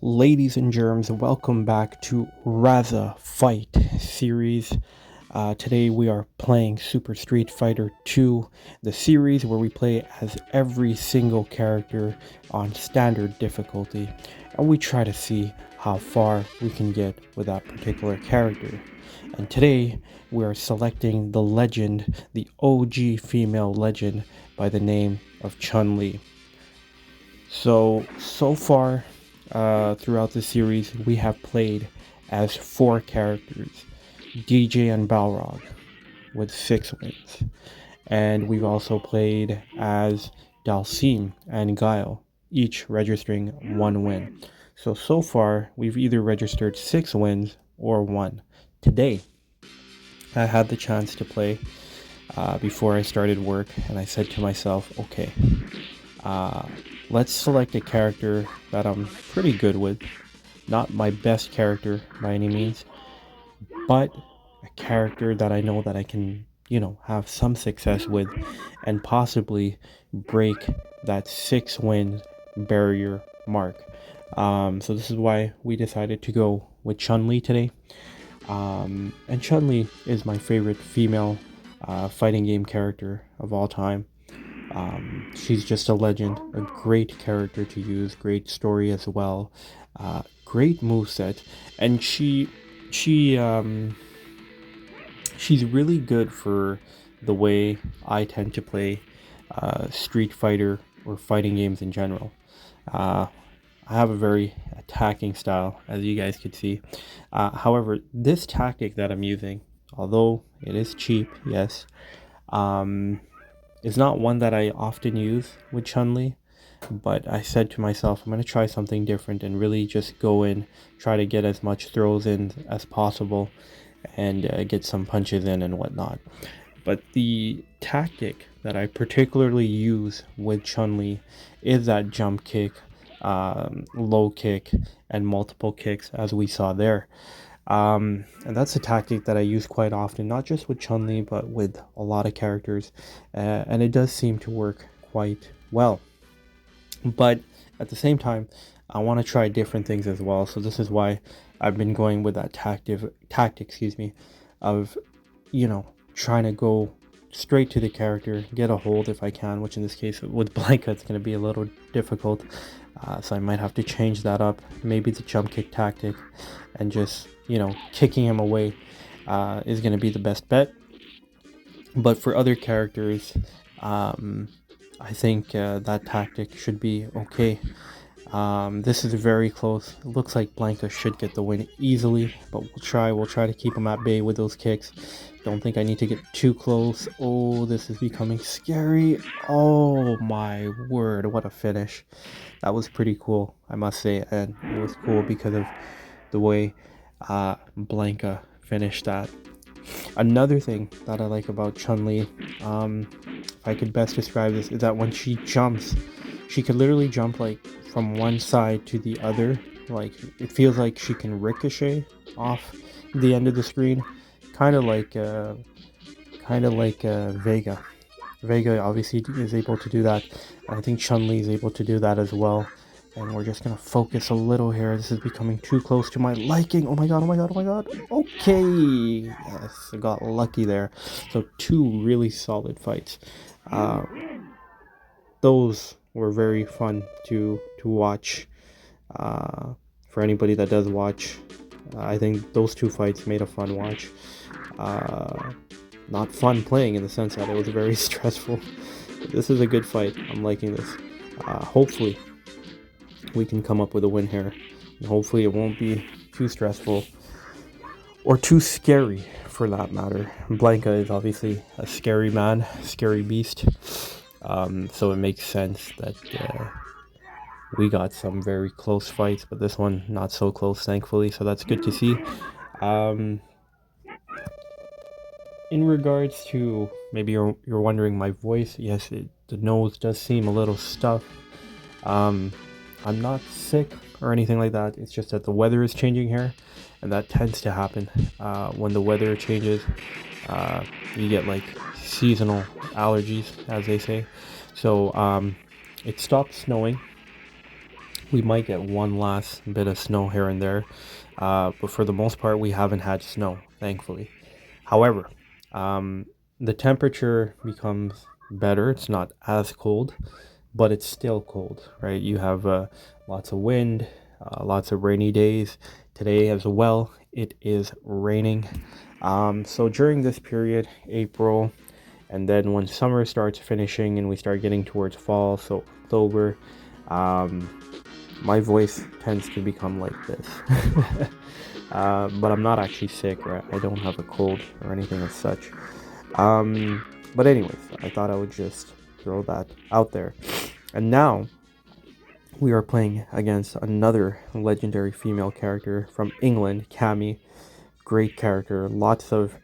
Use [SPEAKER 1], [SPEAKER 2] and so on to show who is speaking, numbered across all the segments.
[SPEAKER 1] Ladies and germs, welcome back to Raza Fight Series. Today we are playing Super Street Fighter 2, the series where we play as every single character on standard difficulty, and we try to see how far we can get with that particular character. And today we are selecting the legend, the OG female legend by the name of Chun-Li. So far, throughout the series, we have played as 4 characters, Deejay and Balrog, with 6 wins. And we've also played as Dhalsim and Guile, each registering 1 win. So far, we've either registered 6 wins or 1. Today, I had the chance to play before I started work, and I said to myself, okay, uh, let's select a character that I'm pretty good with. Not my best character by any means, but a character that I know that I can, have some success with and possibly break that 6 win barrier mark. So this is why we decided to go with Chun-Li today. And Chun-Li is my favorite female fighting game character of all time. She's just a legend, a great character to use, great story as well, great moveset, and she's really good for the way I tend to play Street Fighter or fighting games in general. Uh, I have a very attacking style, as you guys could see. However, this tactic that I'm using, although it is cheap, yes, um, is not one that I often use with Chun-Li, but I said to myself, I'm going to try something different and really just go in, try to get as much throws in as possible, and get some punches in and whatnot. But the tactic that I particularly use with Chun-Li is that jump kick, low kick, and multiple kicks, as we saw there. And that's a tactic that I use quite often, not just with Chun-Li, but with a lot of characters, and it does seem to work quite well. But at the same time, I want to try different things as well, so this is why I've been going with that tactic, of, trying to go straight to the character, get a hold if I can, which in this case with Blanca it's going to be a little difficult, so I might have to change that up, maybe the jump kick tactic, and just, kicking him away is going to be the best bet. But for other characters, I think that tactic should be okay. This is very close. It looks like Blanca should get the win easily, but we'll try to keep him at bay with those kicks. Don't think I need to get too close. Oh, this is becoming scary. Oh my word, what a finish. That was pretty cool, I must say, and it was cool because of the way Blanca finished that. Another thing that I like about Chun-Li, if I could best describe this, is that when she jumps, she could literally jump like from one side to the other. Like, it feels like she can ricochet off the end of the screen, kind of like Vega. Vega obviously is able to do that, and I think Chun-Li is able to do that as well. And we're just gonna focus a little here. This is becoming too close to my liking. Oh my god, oh my god, oh my god. Okay. Yes, I got lucky there. So 2 really solid fights. Those were very fun to watch. For anybody that does watch, I think those 2 fights made a fun watch. Not fun playing in the sense that it was very stressful. This is a good fight. I'm liking this. Hopefully we can come up with a win here, and hopefully it won't be too stressful or too scary for that matter. Blanca is obviously a scary man, scary beast, so it makes sense that we got some very close fights, but this one not so close, thankfully, so that's good to see. In regards to, maybe you're wondering my voice, yes, the nose does seem a little stuffed. I'm not sick or anything like that. It's just that the weather is changing here, and that tends to happen when the weather changes. You get like seasonal allergies, as they say. So it stopped snowing We might get one last bit of snow here and there, but for the most part, we haven't had snow, thankfully. However, um, the temperature becomes better. It's not as cold, but it's still cold, right? You have lots of wind, lots of rainy days. Today as well, it is raining. So during this period, April, and then when summer starts finishing and we start getting towards fall, so October, um, my voice tends to become like this. But I'm not actually sick, right? I don't have a cold or anything as such. But anyways, I thought I would just throw that out there. And now we are playing against another legendary female character from England, Cammy. Great character. Lots of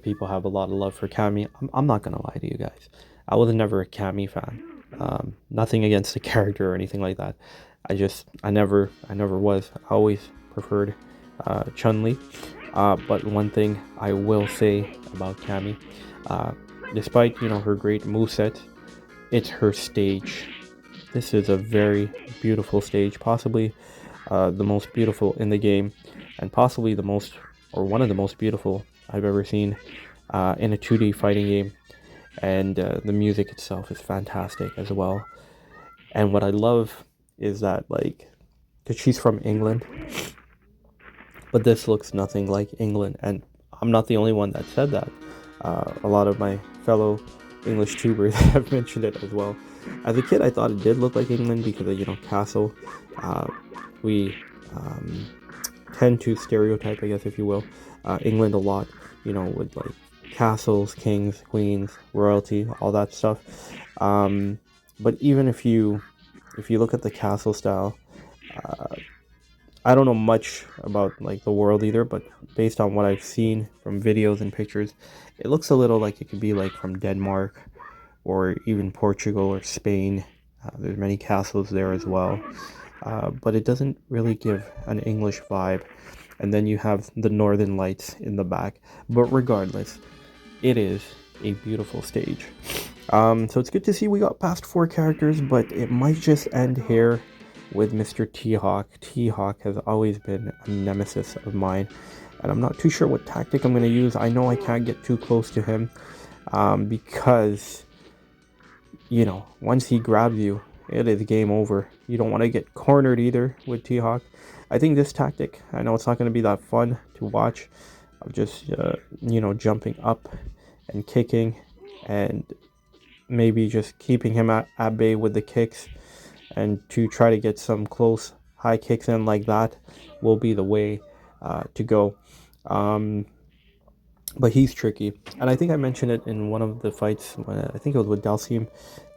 [SPEAKER 1] people have a lot of love for Cammy. I'm not gonna lie to you guys. I was never a Cammy fan. Nothing against the character or anything like that. I never was. I always preferred Chun-Li. But one thing I will say about Cammy, despite her great moveset, it's her stage. This is a very beautiful stage, possibly the most beautiful in the game, and possibly the most, or one of the most beautiful I've ever seen in a 2D fighting game. And the music itself is fantastic as well. And what I love is that, like, because she's from England, but this looks nothing like England, and I'm not the only one that said that. A lot of my fellow English tubers have mentioned it as well. As a kid, I thought it did look like England because of castle. We tend to stereotype, I guess, if you will, England a lot. With like castles, kings, queens, royalty, all that stuff. But even if you look at the castle style, I don't know much about like the world either, but based on what I've seen from videos and pictures, it looks a little like it could be like from Denmark or even Portugal or Spain. There's many castles there as well, but it doesn't really give an English vibe. And then you have the Northern Lights in the back. But regardless, it is a beautiful stage. So it's good to see we got past 4 characters, but it might just end here with Mr. T-Hawk. T-Hawk has always been a nemesis of mine, and I'm not too sure what tactic I'm going to use. I know I can't get too close to him because, once he grabs you, it is game over. You don't want to get cornered either with T-Hawk. I think this tactic, I know it's not going to be that fun to watch, of just, jumping up and kicking and maybe just keeping him at bay with the kicks, and to try to get some close high kicks in like that will be the way to go. But he's tricky, and I think I mentioned it in one of the fights, I think it was with Dhalsim,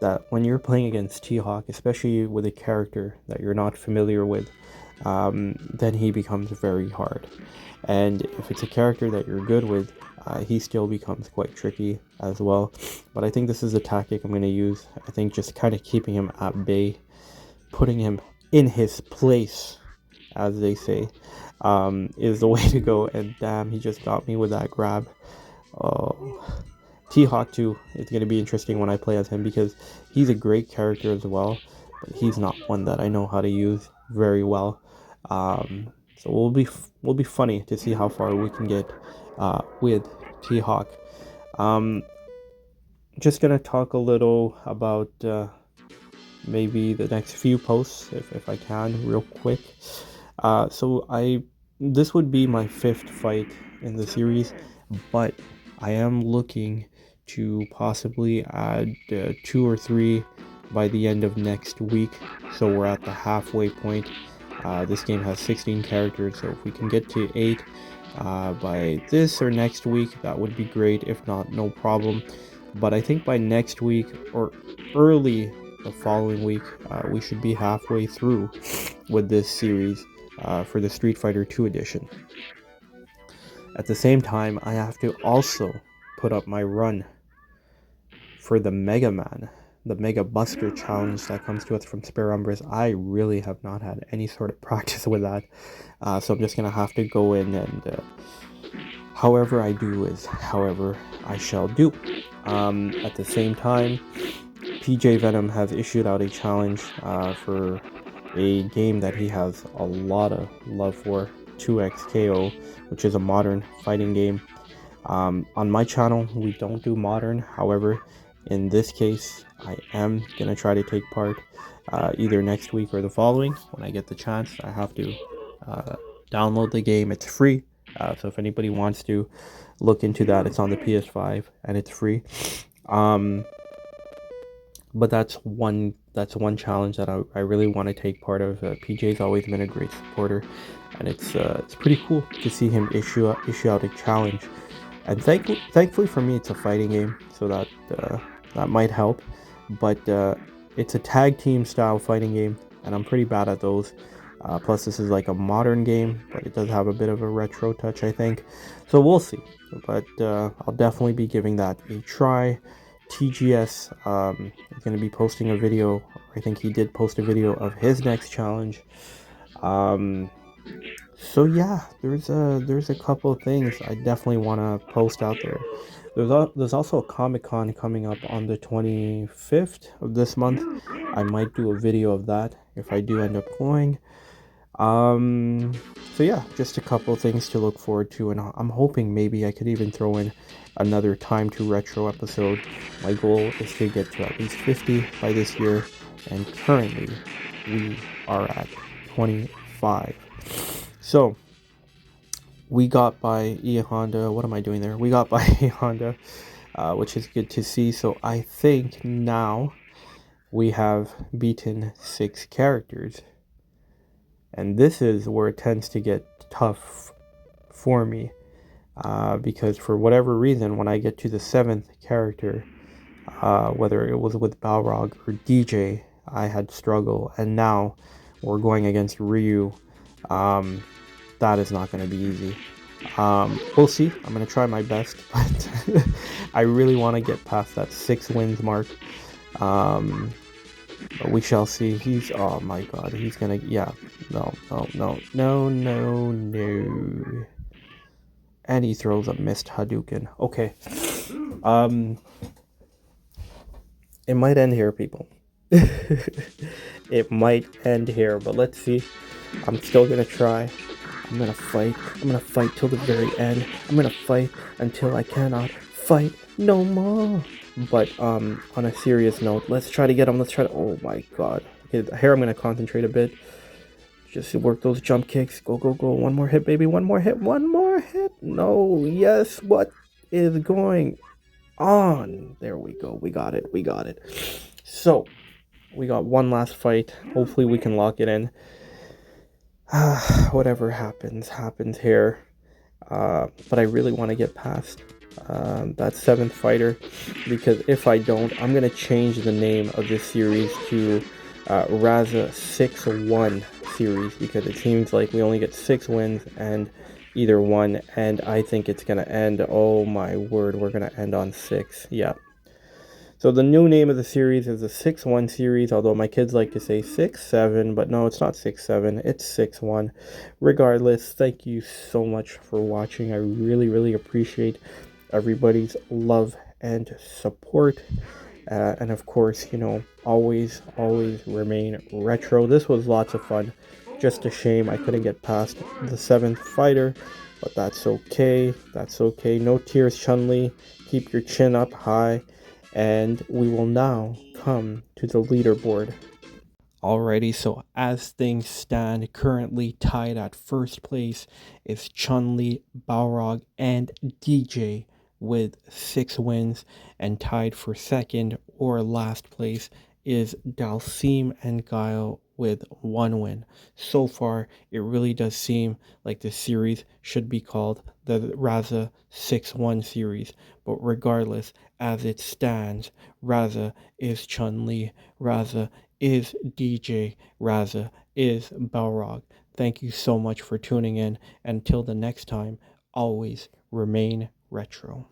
[SPEAKER 1] that when you're playing against T-Hawk, especially with a character that you're not familiar with, then he becomes very hard. And if it's a character that you're good with, he still becomes quite tricky as well. But I think this is a tactic I'm going to use. I think just kind of keeping him at bay, putting him in his place, as they say, is the way to go. And damn, he just got me with that grab. T-Hawk too, it's going to be interesting when I play as him, because he's a great character as well, but he's not one that I know how to use very well. So will be funny to see how far we can get with T-Hawk. Just gonna talk a little about maybe the next few posts, if I can, real quick. So this would be my 5th fight in the series, but I am looking to possibly add 2 or 3 by the end of next week. So we're at the halfway point. This game has 16 characters, so if we can get to 8 by this or next week, that would be great. If not, no problem. But I think by next week or early the following week, we should be halfway through with this series for the Street Fighter 2 edition. At the same time, I have to also put up my run for the Mega Man, the Mega Buster challenge that comes to us from Spare Umbras. I really have not had any sort of practice with that, so I'm just gonna have to go in, and however I do is however I shall do. At the same time, PJ Venom has issued out a challenge for a game that he has a lot of love for, 2XKO, which is a modern fighting game. On my channel, we don't do modern. However, in this case, I am going to try to take part either next week or the following when I get the chance. I have to download the game. It's free. So if anybody wants to look into that, it's on the PS5 and it's free. But that's one challenge that I really want to take part of. PJ's always been a great supporter, and it's pretty cool to see him issue out a challenge. And thankfully for me, it's a fighting game, so that might help. But it's a tag team style fighting game, and I'm pretty bad at those. Plus, this is like a modern game, but it does have a bit of a retro touch, I think. So we'll see. But I'll definitely be giving that a try. TGS is going to be posting a video. I think he did post a video of his next challenge. So yeah, there's a couple of things I definitely want to post out there. There's also a Comic-Con coming up on the 25th of this month. I might do a video of that if I do end up going. So yeah, just a couple of things to look forward to, and I'm hoping maybe I could even throw in another Time to Retro episode. My goal is to get to at least 50 by this year, and currently we are at 25. So we got by E Honda. What am I doing there? We got by E Honda, which is good to see. So I think now we have beaten 6 characters. And this is where it tends to get tough for me. Because for whatever reason, when I get to the 7th character, whether it was with Balrog or Deejay, I had struggle. And now we're going against Ryu. That is not going to be easy. We'll see. I'm going to try my best. But I really want to get past that 6 wins mark. But we shall see. Oh my god, he's gonna, yeah, no. And he throws a missed Hadouken. Okay. It might end here, people. It might end here, but let's see. I'm still gonna try. I'm gonna fight. I'm gonna fight till the very end. I'm gonna fight until I cannot fight no more. But on a serious note, let's try to get him. Oh my god. Okay, here I'm gonna concentrate a bit. Just work those jump kicks. Go. One more hit, baby. One more hit. No. Yes. What is going on? There we go. We got it. So we got one last fight. Hopefully we can lock it in. Whatever happens here. But I really want to get past that 7th fighter, because if I don't, I'm going to change the name of this series to Raza 6-1 series, because it seems like we only get 6 wins and either one, and I think it's going to end, oh my word, we're going to end on 6. Yeah. So the new name of the series is the 6-1 series, although my kids like to say 6-7, but no, it's not 6-7, it's 6-1. Regardless, thank you so much for watching. I really appreciate everybody's love and support. And of course, always remain retro. This was lots of fun. Just a shame I couldn't get past the 7th fighter, but that's okay. No tears, Chun-Li. Keep your chin up high. And we will now come to the leaderboard. Alrighty, so as things stand, currently tied at first place is Chun-Li, Balrog, and Deejay with 6 wins, and tied for second or last place is Dhalsim and Guile with 1 win. So far, it really does seem like the series should be called the Raza 6-1 series, but regardless, as it stands, Raza is Chun-Li, Raza is Deejay, Raza is Balrog. Thank you so much for tuning in. Until the next time, always remain retro.